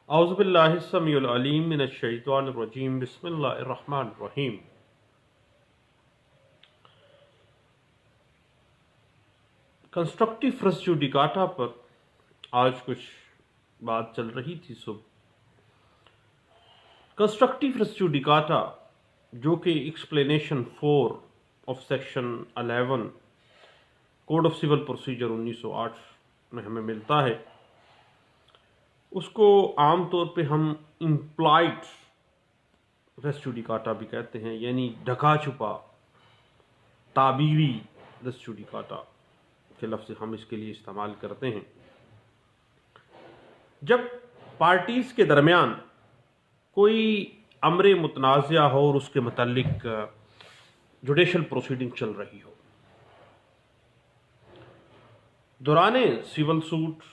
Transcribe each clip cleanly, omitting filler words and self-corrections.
औज़ुबिल्लाहिस्समीउल अलीम मिनश्शैतानिर्रजीम बिस्मिल्लाहिर्रहमानिर्रहीम। Constructive res judicata पर आज कुछ बात चल रही थी। कंस्ट्रक्टिव रेस जुडिकाटा जो कि एक्सप्लेनेशन 4 of section 11 code of civil procedure 1908 में हमें मिलता है, उसको आमतौर पे हम इम्प्लाइड रेस जुडिकाटा भी कहते हैं, यानी ढका छुपा ताबीरी रेस जुडिकाटा के लफ्ज़ हम इसके लिए इस्तेमाल करते हैं। जब पार्टीज़ के दरमियान कोई अमरे मुतनाज़ा हो और उसके मुतालिक जुडिशल प्रोसीडिंग चल रही हो, दौरान सिविल सूट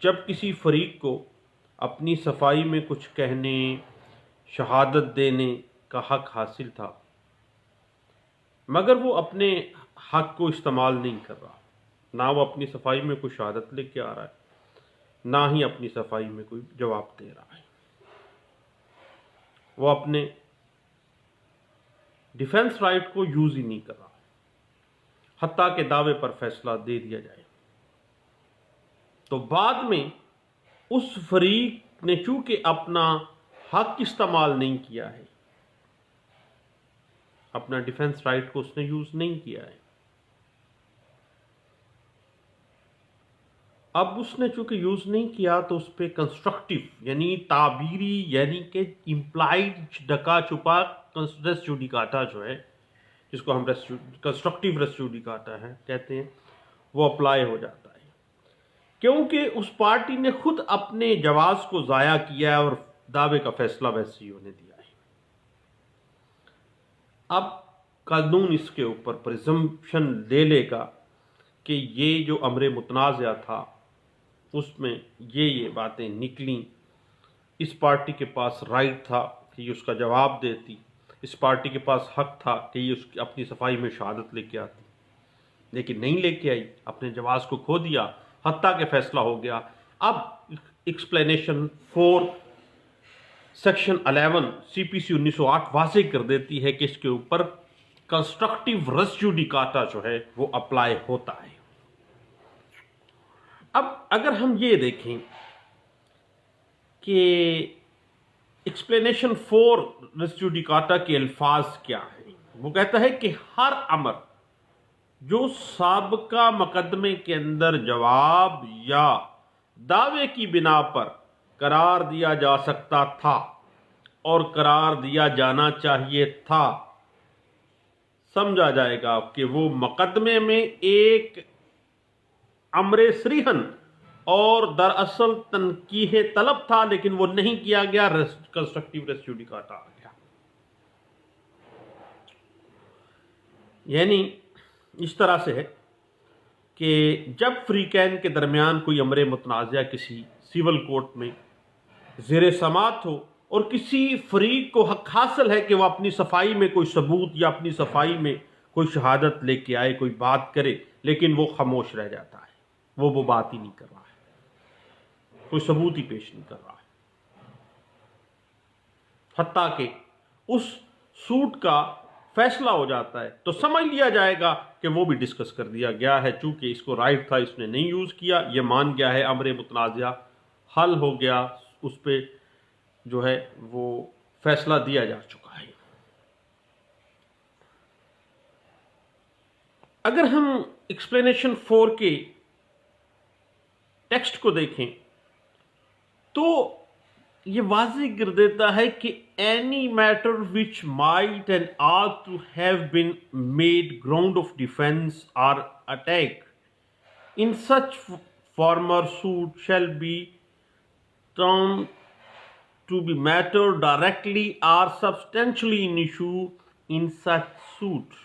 जब किसी फरीक को अपनी सफाई में कुछ कहने, शहादत देने का हक हासिल था, मगर वो अपने हक को इस्तेमाल नहीं कर रहा, ना वो अपनी सफाई में कोई शहादत लेके आ रहा है, ना ही अपनी सफाई में कोई जवाब दे रहा है, वो अपने डिफेंस राइट को यूज ही नहीं कर रहा, हत्ता के दावे पर फैसला दे दिया जाए तो बाद में उस फरीक ने चूंकि अपना हक इस्तेमाल नहीं किया है, अपना डिफेंस राइट को उसने यूज नहीं किया है, अब उसने चूंकि यूज नहीं किया तो उस पर कंस्ट्रक्टिव यानी ताबीरी यानी कि इम्प्लाइड ढका छुपा रेस जुडिकाटा जो है, जिसको हम कंस्ट्रक्टिव रेस जुडिकाटा है कहते हैं, वो अप्लाई हो जाता है, क्योंकि उस पार्टी ने खुद अपने जवाब को ज़ाया किया है और दावे का फैसला वैसे ही होने दिया है। अब कानून इसके ऊपर प्रिजम्पशन ले लेगा कि ये जो अमरे मुतनाज़ा था उसमें ये बातें निकली, इस पार्टी के पास राइट था कि ये उसका जवाब देती, इस पार्टी के पास हक था कि ये उसकी अपनी सफाई में शहादत लेके आती, लेकिन नहीं लेके आई, अपने जवाब को खो दिया, हत्ता के फैसला हो गया। अब एक्सप्लेनेशन 4 सेक्शन 11 CPC 1908 वाज़ेह कर देती है कि इसके ऊपर कंस्ट्रक्टिव रेस जुडिकाटा जो है वो अप्लाई होता है। अब अगर हम ये देखें कि एक्सप्लेनेशन 4 रेस जुडिकाटा के अल्फाज क्या हैं, वो कहता है कि हर अमर जो साबका मुकदमे के अंदर जवाब या दावे की बिना पर करार दिया जा सकता था और करार दिया जाना चाहिए था, समझा जाएगा कि वो मुकदमे में एक अमरे सरीहन और दरअसल तनकीह तलब था, लेकिन वो नहीं किया गया, कंस्ट्रक्टिव रेस जुडिकाटा आ गया। यानी इस तरह से है कि जब फ्रीकैन के दरमियान कोई अमरे मुतनाज़ा किसी सिविल कोर्ट में ज़ेर समात हो और किसी फरीक को हक हासिल है कि वह अपनी सफाई में कोई सबूत या अपनी सफाई में कोई शहादत लेके आए, कोई बात करे, लेकिन वो खामोश रह जाता है, वो बात ही नहीं कर रहा है, कोई सबूत ही पेश नहीं कर रहा है, हत्ता के उस सूट का फैसला हो जाता है तो समझ लिया जाएगा कि वो भी डिस्कस कर दिया गया है, चूंकि इसको राइट था, इसने नहीं यूज किया, ये मान गया है, अमरे मुतनाज़ा हल हो गया, उस पर जो है वो फैसला दिया जा चुका है। अगर हम एक्सप्लेनेशन 4 के टेक्स्ट को देखें तो ये वाज़ेह कर देता है कि any matter which might and ought to have been made ground of defence or attack in such former suit shall be term to be matter directly or substantially in issue in such suit।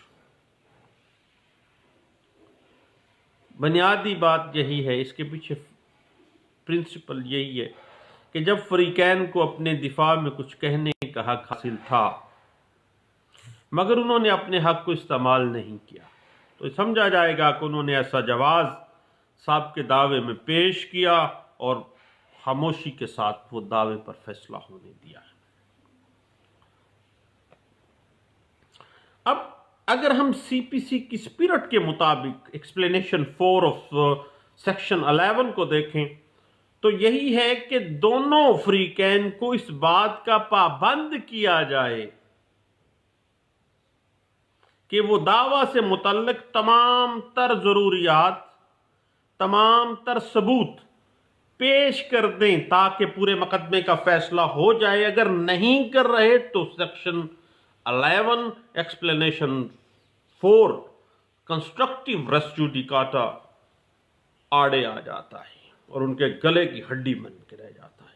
बुनियादी बात यही है, इसके पीछे principal यही है कि जब फरीकैन को अपने दिफा में कुछ कहने का हक हासिल था मगर उन्होंने अपने हक को इस्तेमाल नहीं किया, तो समझा जाएगा कि उन्होंने ऐसा जवाब साहब के दावे में पेश किया और खामोशी के साथ वो दावे पर फैसला होने दिया है। अब अगर हम सीपीसी की स्पिरिट के मुताबिक एक्सप्लेनेशन 4 ऑफ सेक्शन 11 को देखें तो यही है कि दोनों अफ्रीकैन को इस बात का पाबंद किया जाए कि वो दावा से मुतल्लिक तमाम तर जरूरियात, तमाम तर सबूत पेश कर दें ताकि पूरे मुकदमे का फैसला हो जाए। अगर नहीं कर रहे तो section 11 explanation 4 constructive res judicata आड़े आ जाता है और उनके गले की हड्डी बन के रह जाता है।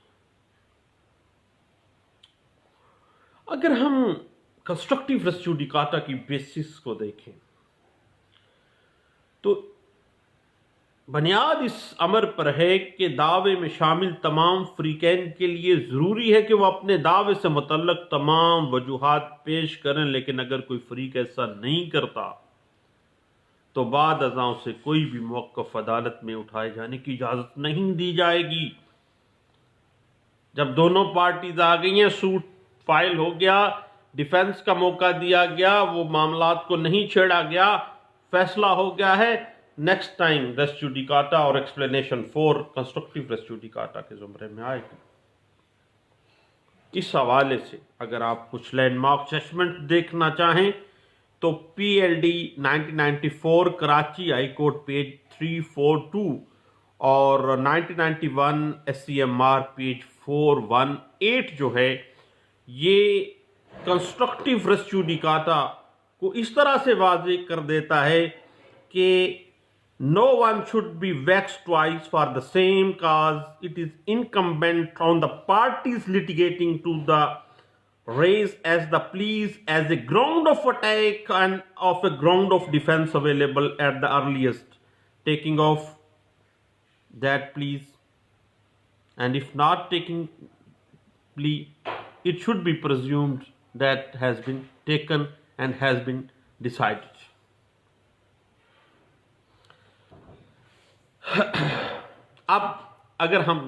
अगर हम कंस्ट्रक्टिव रेस जुडिकाटा की बेसिस को देखें तो बुनियाद इस अमर पर है कि दावे में शामिल तमाम फ्रीकैन के लिए ज़रूरी है कि वह अपने दावे से मुतल्लिक तमाम वजूहात पेश करें, लेकिन अगर कोई फ्रीक ऐसा नहीं करता तो बाद अज़ाओं से कोई भी मौक़िफ़ अदालत में उठाए जाने की इजाज़त नहीं दी जाएगी। जब दोनों पार्टीज आ गई हैं, सूट फाइल हो गया, डिफेंस का मौका दिया गया, वो मामलात को नहीं छेड़ा गया, फैसला हो गया है, नेक्स्ट टाइम रेस जुडिकाटा और एक्सप्लेनेशन 4 कंस्ट्रक्टिव रेस जुडिकाटा के ज़ुमरे में आएगी। इस हवाले से अगर आप कुछ लैंडमार्क जजमेंट देखना चाहें तो PLD 1994 Karachi high court page 342 और 1991 SCMR पेज 418 जो है ये कंस्ट्रक्टिव रेस जुडिकाटा को इस तरह से वाज़ेह कर देता है कि no one should be vexed twice for the same cause. It is incumbent on the parties litigating to the raise as the pleas as a ground of attack and of a ground of defense available at the earliest taking of that pleas, and if not taking plea, it should be presumed that has been taken and has been decided. अब अगर हम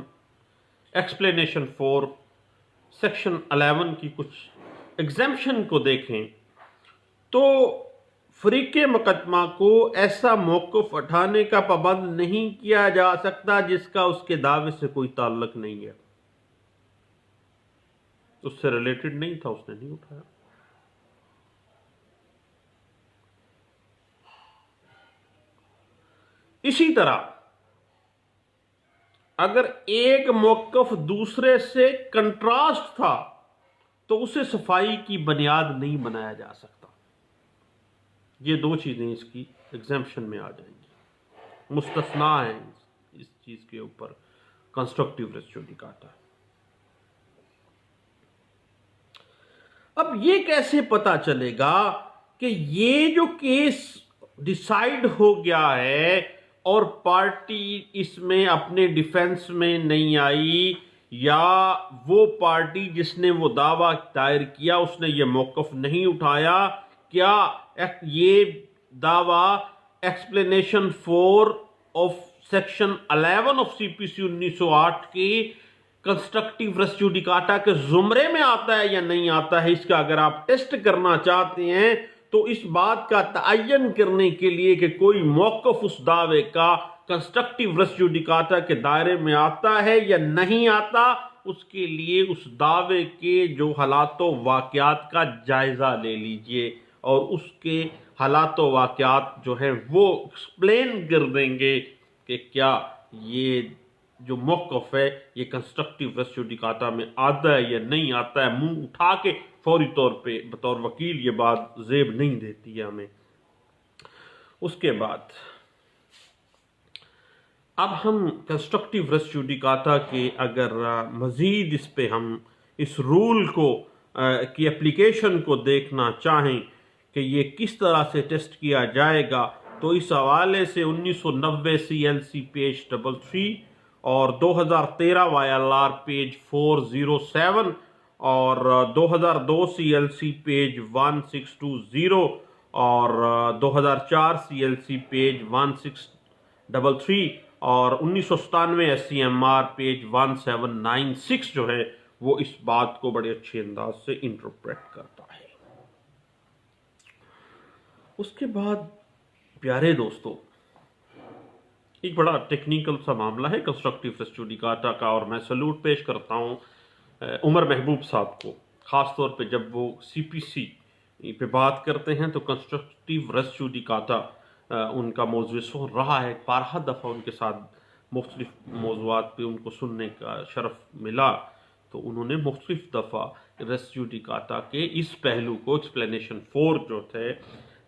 explanation 4 section 11 की कुछ exemption को देखें तो फरीके मुकदमा को ऐसा मौक़िफ़ उठाने का पाबंद नहीं किया जा सकता जिसका उसके दावे से कोई ताल्लुक नहीं है, उससे रिलेटेड नहीं था, उसने नहीं उठाया। इसी तरह अगर एक मौक़िफ़ दूसरे से कंट्रास्ट था तो उसे सफाई की बुनियाद नहीं बनाया जा सकता। ये दो चीज़ें इसकी एग्जेम्पशन में आ जाएंगी, मुस्तस्ना है इस चीज़ के ऊपर कंस्ट्रक्टिव रेस जुडिकाटा। अब ये कैसे पता चलेगा कि ये जो केस डिसाइड हो गया है और पार्टी इसमें अपने डिफेंस में नहीं आई, या वो पार्टी जिसने वो दावा दायर किया उसने ये मौक़िफ़ नहीं उठाया, क्या ये दावा explanation 4 of section 11 of CPC 1908 की कंस्ट्रक्टिव रेस जुडिकाटा के ज़ुमरे में आता है या नहीं आता है? इसका अगर आप टेस्ट करना चाहते हैं तो इस बात का तयन करने के लिए कि कोई मौक़िफ़ उस दावे का कंस्ट्रक्टिव रेस जुडिकाटा के दायरे में आता है या नहीं आता, उसके लिए उस दावे के जो हालातों वाक़यात का जायज़ा ले लीजिए और उसके हालातों वाक़यात जो है वो एक्सप्लेन कर देंगे कि क्या ये जो मौक़िफ़ है ये कंस्ट्रक्टिव रेस जुडिकाटा में आता है या नहीं आता है। मुंह उठा के फौरी तौर पे बतौर वकील ये बात जेब नहीं देती है हमें। उसके बाद अब हम कंस्ट्रक्टिव रेस जुडिकाटा के अगर मज़ीद इस पे हम इस रूल को की एप्लीकेशन को देखना चाहें कि ये किस तरह से टेस्ट किया जाएगा तो इस हवाले से 1990 CLC पेज 33 और 2013 YLR पेज 407 और 2002 CLC पेज 1620 और 2004 CLC पेज 1633 और 1997 SCMR पेज 1796 जो है वो इस बात को बड़े अच्छे अंदाज से इंटरप्रेट करता है। उसके बाद प्यारे दोस्तों, एक बड़ा टेक्निकल सा मामला है कंस्ट्रक्टिव रेस जुडिकाटा का, और मैं सल्यूट पेश करता हूँ उमर महबूब साहब को, ख़ास तौर पे जब वो CPC पे बात करते हैं तो कंस्ट्रक्टिव रेस जुडिकाटा उनका मौजूद रहा है। बारह दफ़ा उनके साथ मुख्तलिफ मौज़ूआत पे उनको सुनने का शरफ मिला, तो उन्होंने मुख्तलिफ दफ़ा रेस जुडिकाटा के इस पहलू को एक्सप्लेनेशन 4 जो थे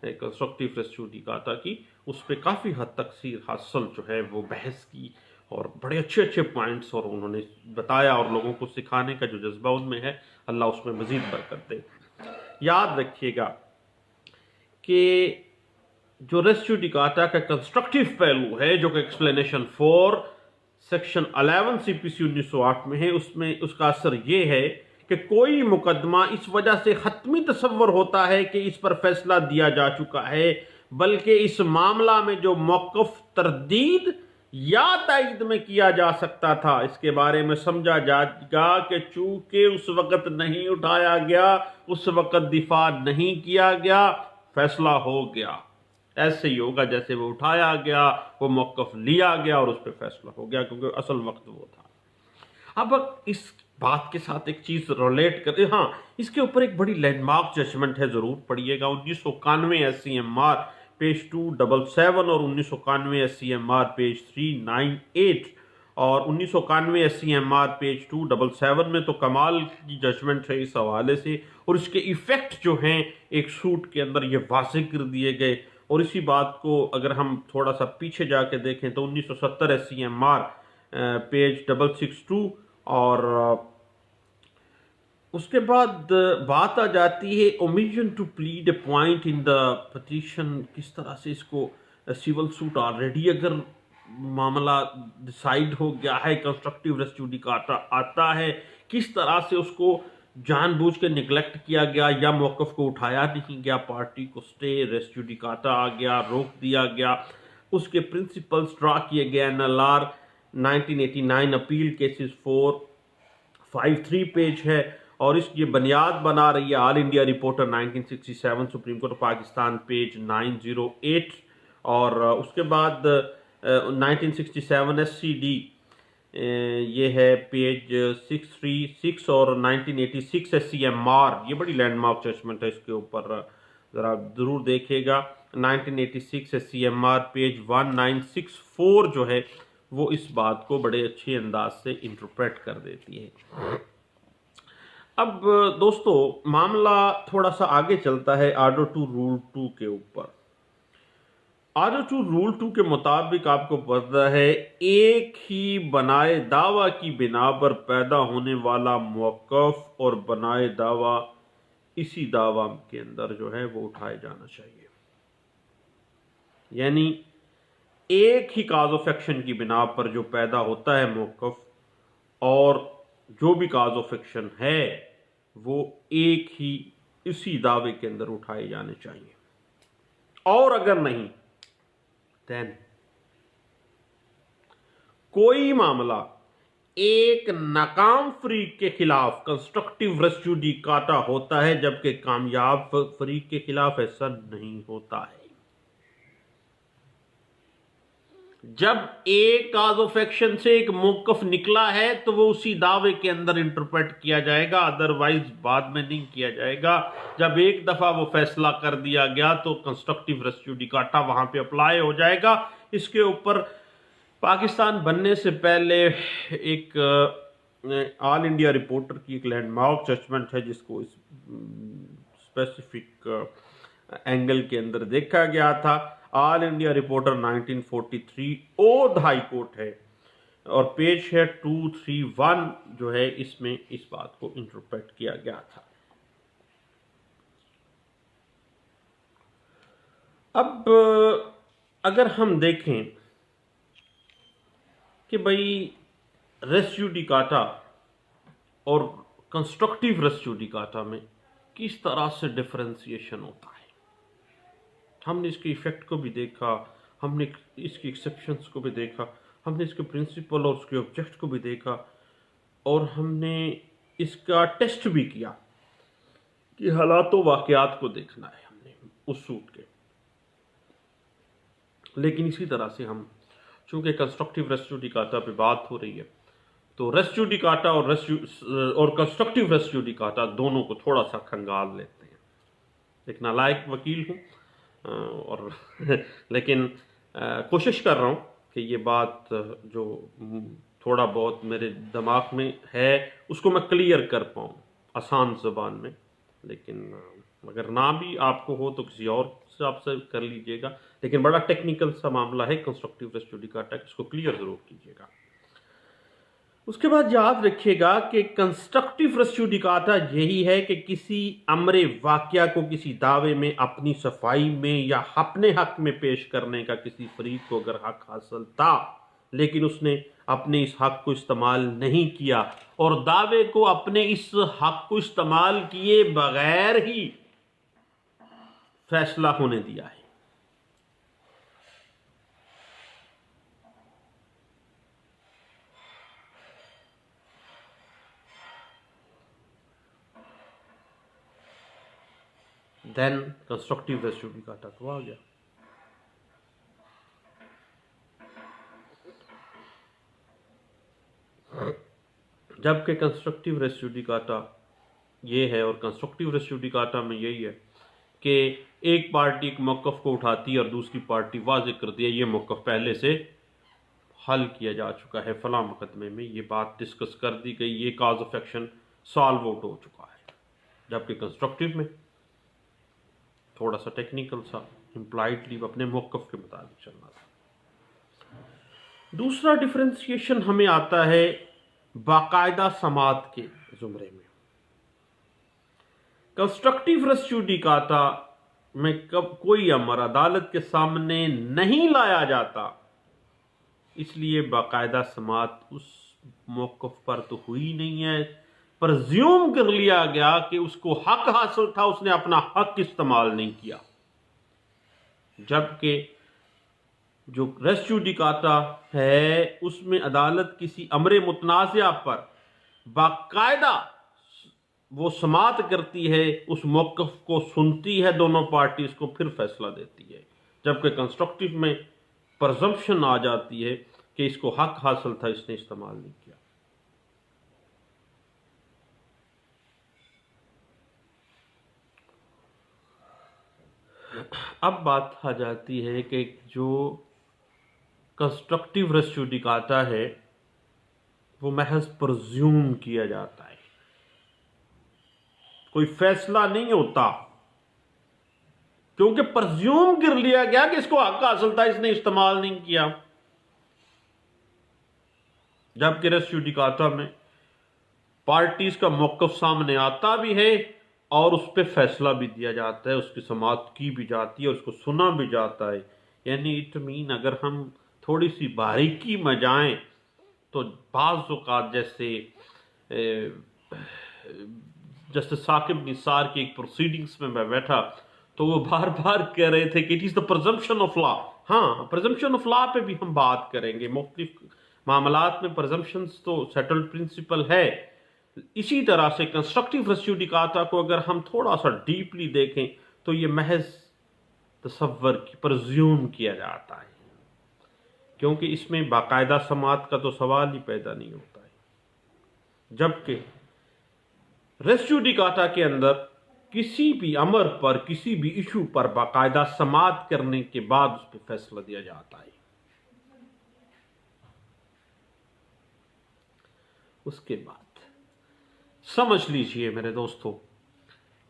कंस्ट्रक्टिव रेस जुडिकाटा की, उस पर काफ़ी हद तक सीर हासिल जो है वो बहस की, और बड़े अच्छे अच्छे पॉइंट्स और उन्होंने बताया, और लोगों को सिखाने का जो जज्बा उनमें है, अल्लाह उसमें मज़ीद बरकत दे। याद रखिएगा कि जो रेस जुडिकाटा का कंस्ट्रक्टिव पहलू है, जो कि एक्सप्लेनेशन 4 सेक्शन 11 CPC 1908 में है, उसमें उसका असर ये है कि कोई मुकदमा इस वजह से हतमी तसव्वुर होता है कि इस पर फैसला दिया जा चुका है, बल्कि इस मामला में जो मौक़िफ़ तरदीद या तायद में किया जा सकता था, इसके बारे में समझा जाएगा कि चूंकि उस वक़्त नहीं उठाया गया, उस वक़्त दिफा नहीं किया गया, फैसला हो गया। ऐसे ही होगा जैसे वो उठाया गया, वो मौक़िफ़ लिया गया और उस पर फैसला हो गया, क्योंकि असल वक्त वो था। अब इस बात के साथ एक चीज़ रिलेट करें, हाँ, इसके ऊपर एक बड़ी लैंडमार्क जजमेंट है, ज़रूर पढ़िएगा। 1991 SCMR पेज 277 और 1991 SCMR पेज 398 और 1991 SCMR पेज 277 में तो कमाल की जजमेंट है इस हवाले से, और इसके इफ़ेक्ट जो हैं एक सूट के अंदर ये वाज़ेह कर दिए गए। और इसी बात को अगर हम थोड़ा सा पीछे जाके देखें तो 1970 SCMR पेज 662 और उसके बाद बात आ जाती है omission to plead a point in the petition. किस तरह से इसको सिविल सूट ऑलरेडी अगर मामला डिसाइड हो गया है, कंस्ट्रक्टिव रेस जुडिकाटा आता है, किस तरह से उसको जानबूझ के निगलेक्ट किया गया या मौक़िफ़ को उठाया नहीं गया, पार्टी को स्टे रेस जुडिकाटा आ गया, रोक दिया गया, उसके प्रिंसिपल्स ड्रा किए गए। NLR 1989 अपील केसेस 453 पेज है, और इसकी बुनियाद बना रही है all India reporter 1967 supreme court of Pakistan page 908, और उसके बाद 1967 SCD ये है पेज 636 और 1986 SCMR, ये बड़ी लैंडमार्क जजमेंट है, इसके ऊपर ज़रा ज़रूर देखिएगा। 1986 SCMR पेज 1964 जो है वो इस बात को बड़े अच्छे अंदाज से इंटरप्रेट कर देती है। अब दोस्तों मामला थोड़ा सा आगे चलता है ऑर्डर टू रूल 2 के ऊपर। ऑर्डर टू रूल 2 के मुताबिक आपको पता है एक ही बनाए दावा की बिना पर पैदा होने वाला मौक़िफ़ और बनाए दावा इसी दावा के अंदर जो है वो उठाए जाना चाहिए। यानी एक ही काज ऑफ एक्शन की बिना पर जो पैदा होता है मौक़िफ़, और जो भी काज ऑफ एक्शन है वो एक ही इसी दावे के अंदर उठाए जाने चाहिए, और अगर नहीं देन कोई मामला एक नाकाम फरीक के खिलाफ कंस्ट्रक्टिव रेस जुडिकाटा होता है, जबकि कामयाब फरीक के खिलाफ ऐसा नहीं होता है। जब एक काज ऑफ एक्शन से एक मौक़िफ़ निकला है तो वो उसी दावे के अंदर इंटरप्रेट किया जाएगा, अदरवाइज बाद में नहीं किया जाएगा। जब एक दफ़ा वो फैसला कर दिया गया तो कंस्ट्रक्टिव रेस जुडिकाटा वहाँ पे अप्लाई हो जाएगा। इसके ऊपर पाकिस्तान बनने से पहले एक ऑल इंडिया रिपोर्टर की एक लैंडमार्क जजमेंट है, जिसको इस स्पेसिफिक एंगल के अंदर देखा गया था। All India reporter 1943 old high court है, और पेज है 231 जो है, इसमें इस बात को इंटरप्रेट किया गया था। अब अगर हम देखें कि भाई रेस जुडिकाटा और कंस्ट्रक्टिव रेस जुडिकाटा में किस तरह से डिफरेंशिएशन होता है, हमने इसके इफेक्ट को भी देखा, हमने इसकी एक्सेप्शंस को भी देखा, हमने इसके प्रिंसिपल और उसके ऑब्जेक्ट को भी देखा और हमने इसका टेस्ट भी किया कि हालातों वाकयात को देखना है हमने उस सूट के। लेकिन इसी तरह से हम, चूंकि कंस्ट्रक्टिव रेस जुडिकाटा पे बात हो रही है, तो रेस जुडिकाटा और कंस्ट्रक्टिव रेस जुडिकाटा दोनों को थोड़ा सा खंगाल लेते हैं। एक नालायक वकील हूँ और लेकिन कोशिश कर रहा हूँ कि ये बात जो थोड़ा बहुत मेरे दिमाग में है उसको मैं क्लियर कर पाऊँ आसान ज़बान में। लेकिन अगर ना भी आपको हो तो किसी और से आपसे कर लीजिएगा, लेकिन बड़ा टेक्निकल सा मामला है कंस्ट्रक्टिव रेस जुडिकाटा, इसको क्लियर ज़रूर कीजिएगा। उसके बाद याद रखिएगा कि कंस्ट्रक्टिव रेस जुडिकाटा यही है कि किसी अमरे वाकया को किसी दावे में अपनी सफाई में या अपने हक में पेश करने का किसी फरीक को अगर हक हासिल था, लेकिन उसने अपने इस हक को इस्तेमाल नहीं किया और दावे को अपने इस हक को इस्तेमाल किए बगैर ही फैसला होने दिया है, देन कंस्ट्रक्टिव रेस जुडिकाटा तो आ गया। जबकि कंस्ट्रक्टिव रेस जुडिकाटा ये है और कंस्ट्रक्टिव रेस जुडिकाटा में यही है कि एक पार्टी एक मौक़िफ़ को उठाती है और दूसरी पार्टी वाज़ेह करती है ये मौक़िफ़ पहले से हल किया जा चुका है, फलां मुकदमे में ये बात डिस्कस कर दी गई, ये cause of action solve out हो चुका है। जबकि कंस्ट्रक्टिव में थोड़ा सा टेक्निकल सा इम्प्लाइडली अपने मौक़िफ़ के मुताबिक चलना था। दूसरा डिफ्रेंसिएशन हमें आता है बाकायदा समात के ज़ुमरे में। कंस्ट्रक्टिव रेस जुडिकाटा में कब कोई अमर अदालत के सामने नहीं लाया जाता, इसलिए बाकायदा समात उस मौक़िफ़ पर तो हुई नहीं है, प्रज्यूम कर लिया गया कि उसको हक हासिल था, उसने अपना हक इस्तेमाल नहीं किया। जबकि जो रेस जुडिकाटा है उसमें अदालत किसी अमरे मुतनाज़ा पर बाकायदा वो समात करती है, उस मौक़िफ़ को सुनती है दोनों पार्टीज को, फिर फैसला देती है। जबकि कंस्ट्रक्टिव में प्रजम्पशन आ जाती है कि इसको हक हासिल था, इसने इस्तेमाल नहीं किया। अब बात आ जाती है कि जो कंस्ट्रक्टिव रेस जुडिकाटा है वो महज प्रज्यूम किया जाता है, कोई फैसला नहीं होता, क्योंकि प्रज्यूम कर लिया गया कि इसको हक हासिल था, इसने इस्तेमाल नहीं किया। जबकि रेस जुडिकाटा में पार्टीज का मौक़िफ़ सामने आता भी है और उस पर फैसला भी दिया जाता है, उसकी समाअत की भी जाती है और उसको सुना भी जाता है। यानी इट मीन अगर हम थोड़ी सी बारीकी में जाएं तो बाज़ औक़ात जैसे साकिब निसार की एक प्रोसीडिंग्स में मैं बैठा तो वो बार बार कह रहे थे कि it is the presumption of law. हाँ, प्रिजम्पशन ऑफ लॉ पे भी हम बात करेंगे, मुख्तलिफ मामलात में प्रिजम्पशंस तो सेटल्ड प्रिंसिपल है। इसी तरह से कंस्ट्रक्टिव रेस जुडिकाटा को अगर हम थोड़ा सा डीपली देखें तो ये महज तसव्वुर की प्रज्यूम किया जाता है, क्योंकि इसमें बाकायदा समात का तो सवाल ही पैदा नहीं होता है। जबकि रेस जुडिकाटा के अंदर किसी भी अमर पर, किसी भी इशू पर बाकायदा समात करने के बाद उस पर फैसला दिया जाता है। उसके बाद समझ लीजिए मेरे दोस्तों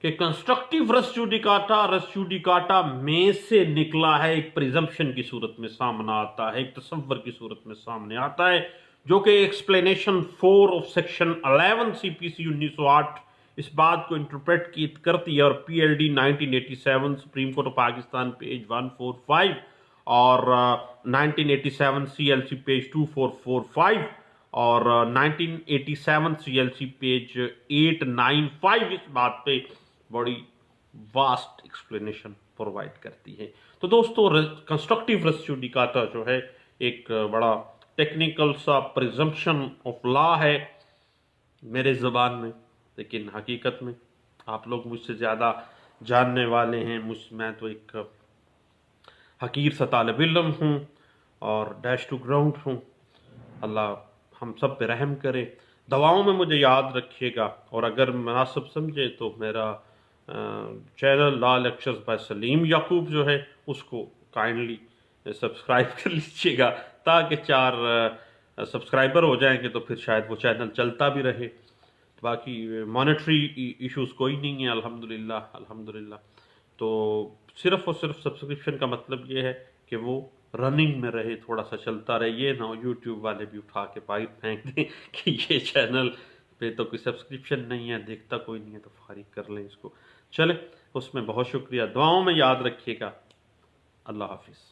कि कंस्ट्रक्टिव रेस जुडिकाटा में से निकला है, एक प्रिजम्पशन की सूरत में सामने आता है, एक तसव्वुर की सूरत में सामने आता है, जो कि एक्सप्लेनेशन 4 ऑफ सेक्शन 11 CPC 1908 इस बात को इंटरप्रेट करती है। और PLD 1987 supreme court of Pakistan page 145 और 1987 CLC पेज 2445 और 1987 CLC पेज 895 इस बात पे बड़ी वास्ट एक्सप्लेनेशन प्रोवाइड करती है। तो दोस्तों कंस्ट्रक्टिव रेस जुडिकाटा जो है एक बड़ा टेक्निकल सा प्रिजम्पशन ऑफ लॉ है मेरे ज़बान में, लेकिन हकीकत में आप लोग मुझसे ज़्यादा जानने वाले हैं। मैं तो एक हकीर सा तालिब इल्म हूँ और डैश टू ग्राउंड हूँ। अल्लाह हम सब पे रहम करे। दवाओं में मुझे याद रखिएगा, और अगर मुनासिब समझे तो मेरा channel law lectures by Saleem Yakub जो है उसको काइंडली सब्सक्राइब कर लीजिएगा, ताकि 4 सब्सक्राइबर हो जाएंगे तो फिर शायद वो चैनल चलता भी रहे। बाकी मॉनेटरी इश्यूज कोई नहीं है, अल्हम्दुलिल्लाह अल्हम्दुलिल्लाह। तो सिर्फ और सिर्फ सब्सक्रिप्शन का मतलब ये है कि वो रनिंग में रहे, थोड़ा सा चलता रहे। ये ना यूट्यूब वाले भी उठा के पाइप फेंक दें कि ये चैनल पे तो कोई सब्सक्रिप्शन नहीं है, देखता कोई नहीं है, तो फारिग कर लें इसको। चले, उसमें बहुत शुक्रिया। दुआओं में याद रखिएगा। अल्लाह हाफिज़।